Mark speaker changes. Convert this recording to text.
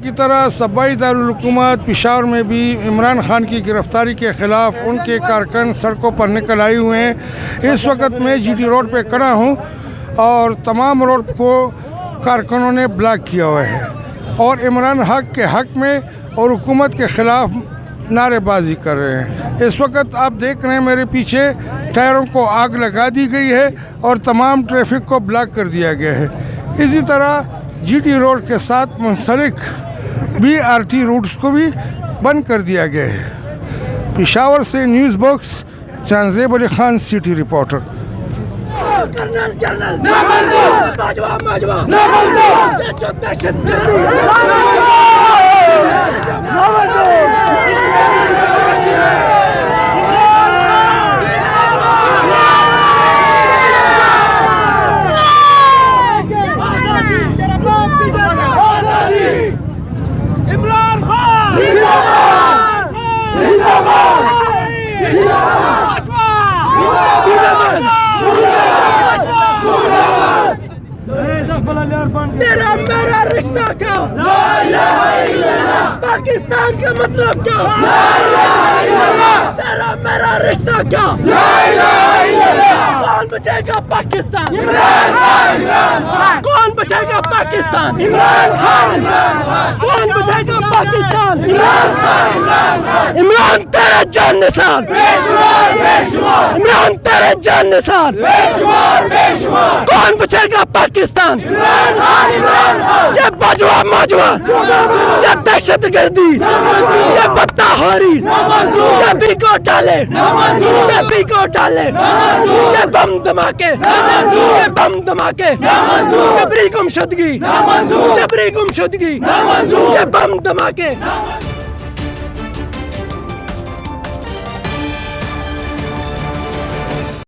Speaker 1: کی طرح صوبائی دارالحکومت پشاور میں بھی عمران خان کی گرفتاری کے خلاف ان کے کارکن سڑکوں پر نکل آئے ہوئے ہیں۔ اس وقت میں جی ٹی روڈ پہ کھڑا ہوں اور تمام روڈ کو کارکنوں نے بلاک کیا ہوا ہے اور عمران حق کے حق میں اور حکومت کے خلاف نعرے بازی کر رہے ہیں۔ اس وقت آپ دیکھ رہے ہیں میرے پیچھے ٹائروں کو آگ لگا دی گئی ہے اور تمام ٹریفک کو بلاک کر دیا گیا ہے۔ اسی طرح جی ٹی روڈ کے ساتھ منسلک بی آر ٹی روٹس کو بھی بند کر دیا گیا ہے۔ پشاور سے news box Jahanzeb Ali Khan city reporter.
Speaker 2: تیرا میرا رشتہ کیا؟ لا الہ الا اللہ۔ پاکستان کا مطلب کیا؟ لا الہ الا اللہ۔ تیرا میرا رشتہ کیا؟ لا الہ الا اللہ۔ کون بچے گا پاکستان؟ عمران خان۔ کون بچے گا پاکستان؟ عمران خان۔ کون بچے گا پاکستان؟ عمران خان۔ عمران تیرا جان نثار، عمران تیرا جان نثار، کون بچے گا پاکستان؟ یہ باجوا ماجوا، یہ دہشت گردی، یہ بدتا خوری، یہ بھی کو ڈالے، یہ بھی کو ڈالے، یہ بم دھماکے، یہ بم دھماکے، جبری گمشدگی، جبری گمشدگی، یہ بم دھماکے۔